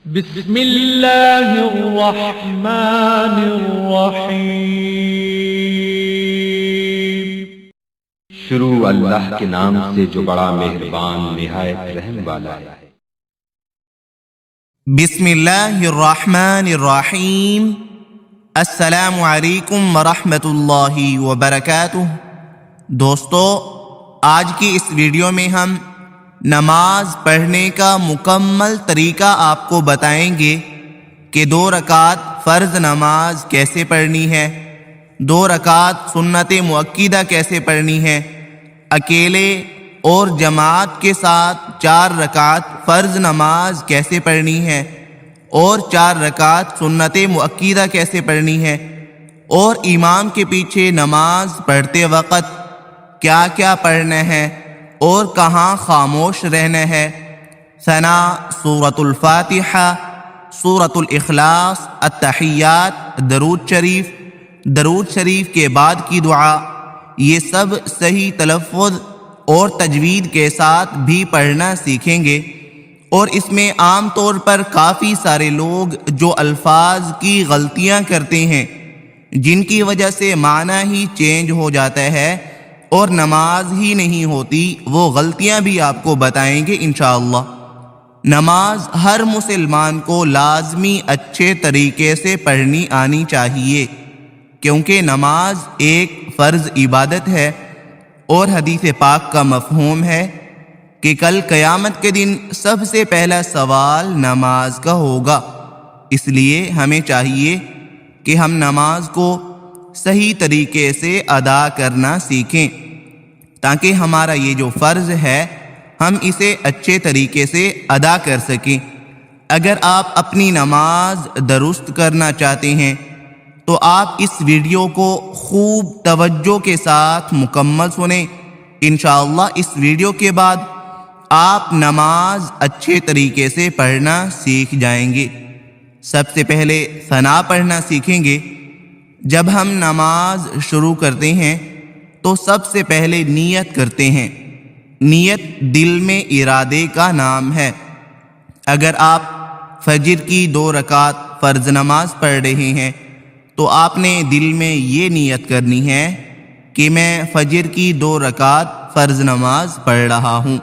بسم اللہ الرحمن الرحیم۔ شروع اللہ کے نام سے جو بڑا مہربان نہایت رحم والا ہے۔ بسم اللہ الرحمن الرحیم۔ السلام علیکم ورحمۃ اللہ وبرکاتہ۔ دوستو، آج کی اس ویڈیو میں ہم نماز پڑھنے کا مکمل طریقہ آپ کو بتائیں گے کہ 2 رکعت فرض نماز کیسے پڑھنی ہے، 2 رکعت سنت مؤکدہ کیسے پڑھنی ہے، اکیلے اور جماعت کے ساتھ 4 رکعت فرض نماز کیسے پڑھنی ہے، اور 4 رکعت سنت مؤکدہ کیسے پڑھنی ہے، اور امام کے پیچھے نماز پڑھتے وقت کیا کیا پڑھنا ہے اور کہاں خاموش رہنا ہے۔ ثنا سورۃ الفاتحہ، سورۃ الاخلاص، التحیات، درود شریف کے بعد کی دعا، یہ سب صحیح تلفظ اور تجوید کے ساتھ بھی پڑھنا سیکھیں گے۔ اور اس میں عام طور پر کافی سارے لوگ جو الفاظ کی غلطیاں کرتے ہیں، جن کی وجہ سے معنی ہی چینج ہو جاتا ہے اور نماز ہی نہیں ہوتی، وہ غلطیاں بھی آپ کو بتائیں گے انشاءاللہ۔ نماز ہر مسلمان کو لازمی اچھے طریقے سے پڑھنی آنی چاہیے، کیونکہ نماز ایک فرض عبادت ہے، اور حدیث پاک کا مفہوم ہے کہ کل قیامت کے دن سب سے پہلا سوال نماز کا ہوگا۔ اس لیے ہمیں چاہیے کہ ہم نماز کو صحیح طریقے سے ادا کرنا سیکھیں، تاکہ ہمارا یہ جو فرض ہے ہم اسے اچھے طریقے سے ادا کر سکیں۔ اگر آپ اپنی نماز درست کرنا چاہتے ہیں تو آپ اس ویڈیو کو خوب توجہ کے ساتھ مکمل سنیں۔ انشاءاللہ اس ویڈیو کے بعد آپ نماز اچھے طریقے سے پڑھنا سیکھ جائیں گے۔ سب سے پہلے ثنا پڑھنا سیکھیں گے۔ جب ہم نماز شروع کرتے ہیں تو سب سے پہلے نیت کرتے ہیں۔ نیت دل میں ارادے کا نام ہے۔ اگر آپ فجر کی 2 رکعت فرض نماز پڑھ رہے ہیں تو آپ نے دل میں یہ نیت کرنی ہے کہ میں فجر کی 2 رکعت فرض نماز پڑھ رہا ہوں۔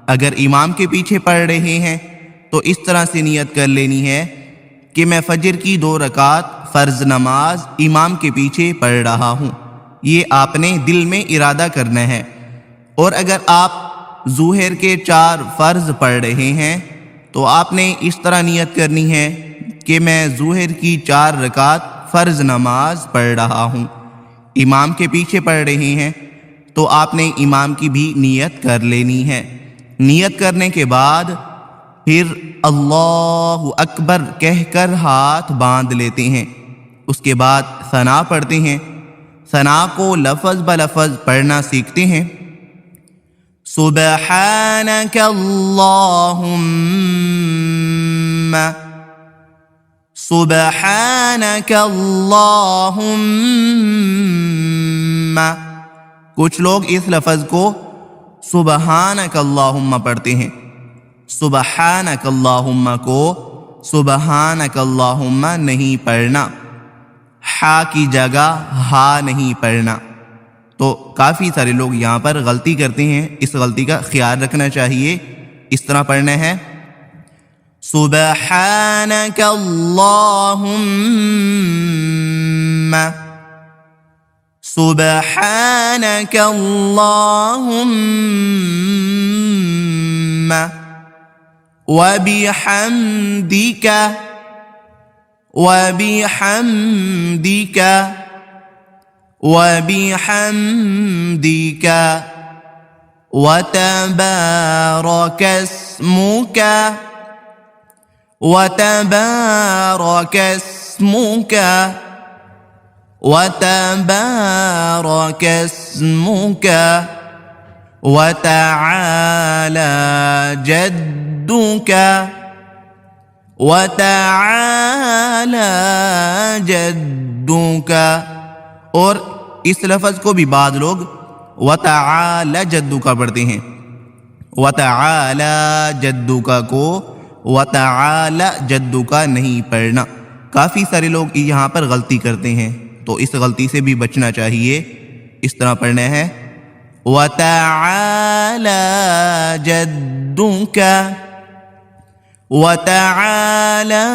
اگر امام کے پیچھے پڑھ رہے ہیں تو اس طرح سے نیت کر لینی ہے کہ میں فجر کی 2 رکعت فرض نماز امام کے پیچھے پڑھ رہا ہوں۔ یہ آپ نے دل میں ارادہ کرنا ہے۔ اور اگر آپ ظہر کے 4 فرض پڑھ رہے ہیں تو آپ نے اس طرح نیت کرنی ہے کہ میں ظہر کی 4 رکعت فرض نماز پڑھ رہا ہوں۔ امام کے پیچھے پڑھ رہے ہیں تو آپ نے امام کی بھی نیت کر لینی ہے۔ نیت کرنے کے بعد پھر اللہ اکبر کہہ کر ہاتھ باندھ لیتے ہیں۔ اس کے بعد ثنا پڑھتے ہیں۔ ثنا کو لفظ بلفظ پڑھنا سیکھتے ہیں۔ سبحانک اللہم، سبحانک اللہم۔ کچھ لوگ اس لفظ کو سبحانک اللہم پڑھتے ہیں۔ سبحانک اللہم کو سبحانک اللہم نہیں پڑھنا، ہا کی جگہ ہا نہیں پڑھنا۔ تو کافی سارے لوگ یہاں پر غلطی کرتے ہیں، اس غلطی کا خیال رکھنا چاہیے۔ اس طرح پڑھنا ہے سبحانک اللہم، سبحانک اللہم وبحمدک، وبحمدک، وبحمدک وتبارک اسمک، وتبارک اسمک، وتبارک اسمک وتعالی جدک، وتعالی جدک۔ اور اس لفظ کو بھی بعض لوگ وتعالی جدک پڑھتے ہیں۔ وتعالی جدک کو وتعالی جدک نہیں پڑھنا۔ کافی سارے لوگ یہاں پر غلطی کرتے ہیں، تو اس غلطی سے بھی بچنا چاہیے۔ اس طرح پڑھنا ہے وتعالی جدک، وتعالی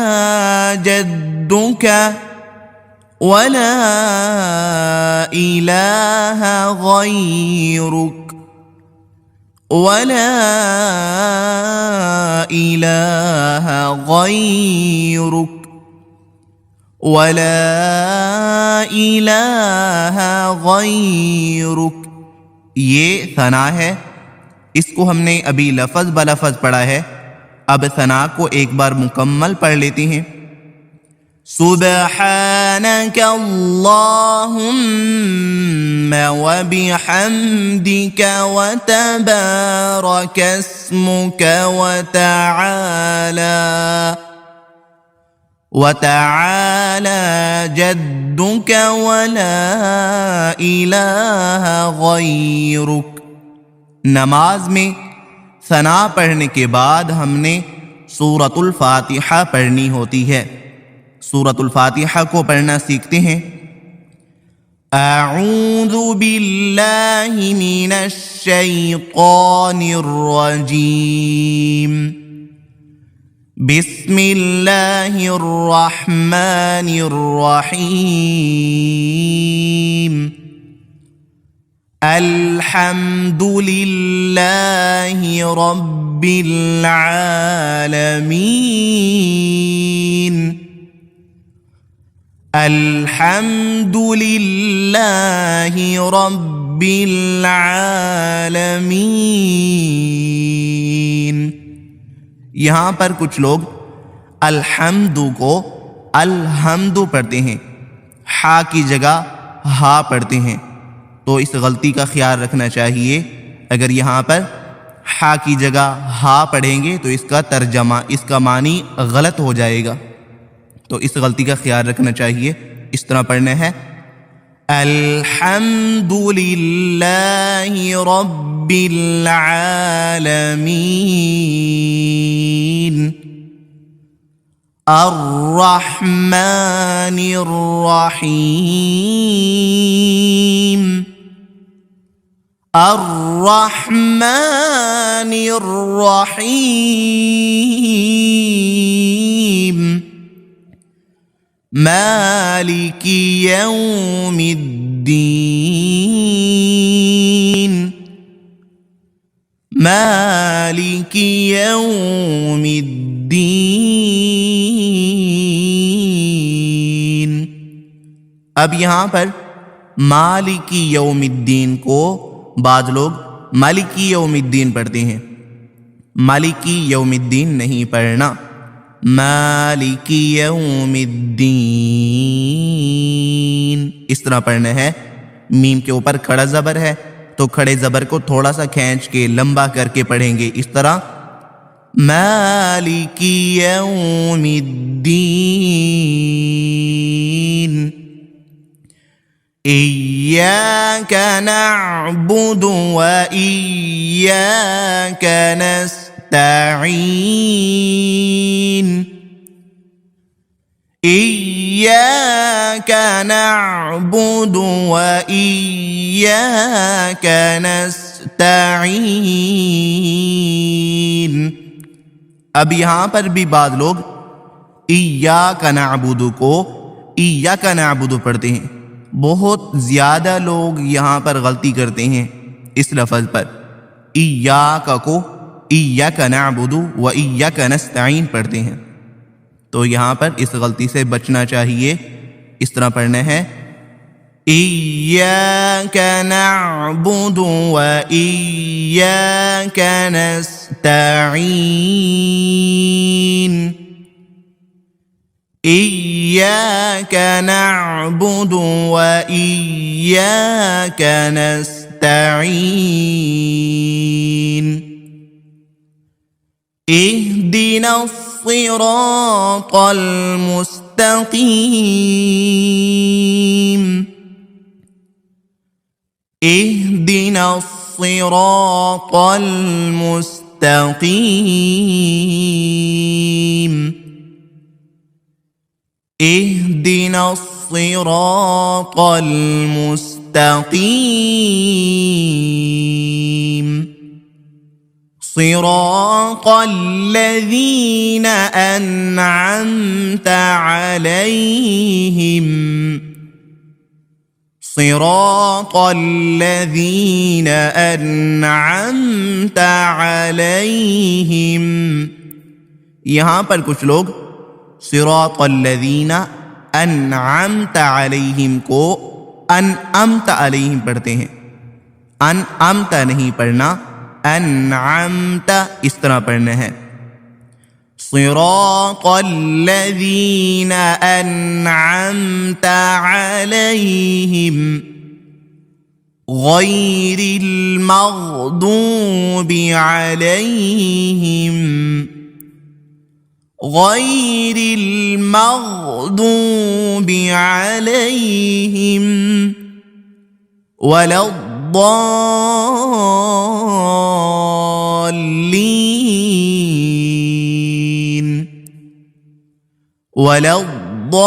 جدک ولا الہ غیرک، ولا الہ غیرک، ولا الہ غیرک۔ یہ ثنا ہے، اس کو ہم نے ابھی لفظ بلفظ پڑھا ہے، اب ثنا کو ایک بار مکمل پڑھ لیتے ہیں۔ سبحانک اللہم وبحمدک وتبارک اسمک وتعالی جدک ولا الہ غیرک۔ نماز میں ثنا پڑھنے کے بعد ہم نے سورۃ الفاتحہ پڑھنی ہوتی ہے۔ سورۃ الفاتحہ کو پڑھنا سیکھتے ہیں۔ اعوذ باللہ من الشیطان الرجیم، بسم اللہ الرحمن الرحیم، الحمد للہ رب العالمین، الحمد للہ رب العالمین۔ یہاں پر کچھ لوگ الحمد کو الحمد پڑھتے ہیں، ہا کی جگہ ہا پڑھتے ہیں، تو اس غلطی کا خیال رکھنا چاہیے۔ اگر یہاں پر ہا کی جگہ ہا پڑھیں گے تو اس کا ترجمہ، اس کا معنی غلط ہو جائے گا، تو اس غلطی کا خیال رکھنا چاہیے۔ اس طرح پڑھنا ہے الحمد للہ رب العالمین، الرحمن الرحیم، الرحمن الرحیم، مالک یوم الدین، مالک یوم الدین۔ اب یہاں پر مالک یوم الدین کو بعض لوگ مالکی یوم الدین پڑھتے ہیں، مالکی یوم الدین نہیں پڑھنا، مالک یوم الدین۔ اس طرح پڑھنا ہے۔ میم کے اوپر کھڑا زبر ہے تو کھڑے زبر کو تھوڑا سا کھینچ کے لمبا کر کے پڑھیں گے، اس طرح مالک یوم الدین، ایاک نعبد و ایاک نستعین، ایاک نعبد و ایاک نستعین۔ اب یہاں پر بھی بعض لوگ ایاک نعبد کو ایاک نعبد پڑھتے ہیں، بہت زیادہ لوگ یہاں پر غلطی کرتے ہیں اس لفظ پر، ایاک کو ایاک نعبد و ایاک نستعین پڑھتے ہیں، تو یہاں پر اس غلطی سے بچنا چاہیے۔ اس طرح پڑھنا ہے ایاک نعبد و ایاک نستعین، ایاک نعبد و ایاک نستعین، اہدنا الصراط المستقیم، اہدنا الصراط المستقیم، المستقيم اهدنا الصراط المستقيم صراط الذين أنعمت عليهم صراط الذين أنعمت عليهم. یہاں پر کچھ لوگ صراط الذین انعمت علیہم کو انعمت علیہم پڑھتے ہیں. انعمت نہیں پڑھنا، انعمت اس طرح پڑھنا ہے. صراط الذین انعمت علیہم غیر المغضوب علیہم غیر المغضوب علیہم ولا الضالین ولا الضالین.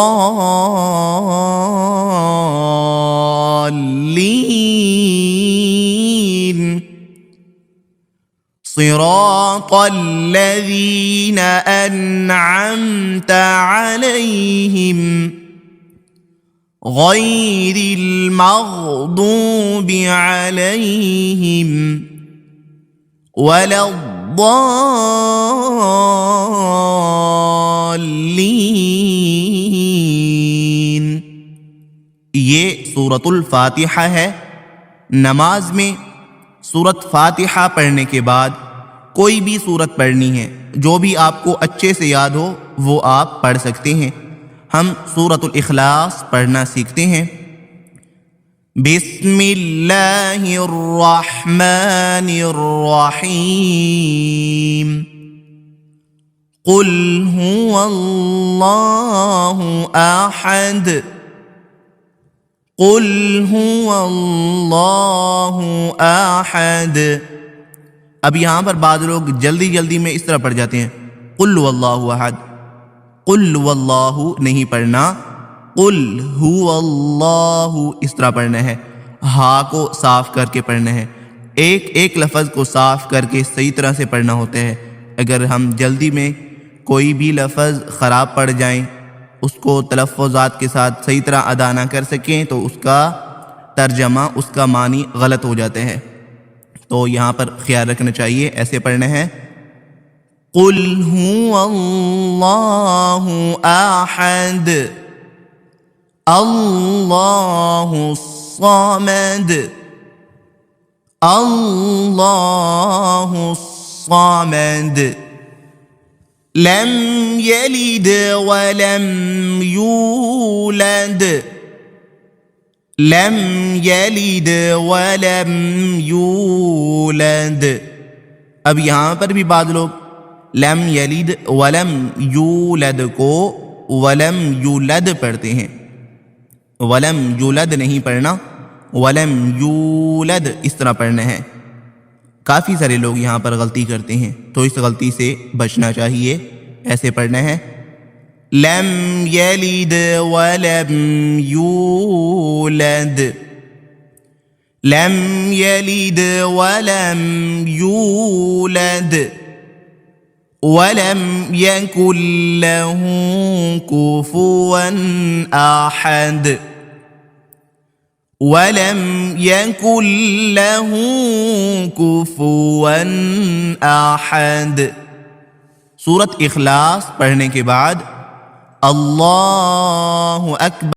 صراط الذين أنعمت عليهم غير المغضوب عليهم ولا الضالين. یہ سورۃ الفاتحہ ہے. نماز میں سورۃ فاتحہ پڑھنے کے بعد کوئی بھی سورت پڑھنی ہے، جو بھی آپ کو اچھے سے یاد ہو وہ آپ پڑھ سکتے ہیں. ہم سورۃ الاخلاص پڑھنا سیکھتے ہیں. بسم اللہ الرحمن الرحیم قل هو اللہ احد قل هو اللہ احد. اب یہاں پر بعض لوگ جلدی میں اس طرح پڑھ جاتے ہیں، قل هو اللہ احد. قل هو اللہ نہیں پڑھنا، قل هو اللہ اس طرح پڑھنا ہے. ہا کو صاف کر کے پڑھنا ہے. ایک لفظ کو صاف کر کے صحیح طرح سے پڑھنا ہوتا ہے. اگر ہم جلدی میں کوئی بھی لفظ خراب پڑھ جائیں، اس کو تلفظات کے ساتھ صحیح طرح ادا نہ کر سکیں تو اس کا ترجمہ، اس کا معنی غلط ہو جاتے ہیں. تو یہاں پر خیال رکھنا چاہیے. ایسے پڑھنا ہے قل هو اللہ احد اللہ الصمد اللہ الصمد لم يلد ولم يولد لم يلد ولم يولد. اب یہاں پر بھی بعض لوگ لم یلد ولم یولد کو ولم یولد پڑھتے ہیں. ولم یولد نہیں پڑھنا، ولم یولد اس طرح پڑھنا ہے. کافی سارے لوگ یہاں پر غلطی کرتے ہیں، تو اس غلطی سے بچنا چاہیے. ایسے پڑھنا ہے لم یلد ولم یولد لم یلد ولم یولد ولم یکن له کفوا احد ولم یکن له کفوا احد. سورۃ اخلاص پڑھنے کے بعد اللہ اکبر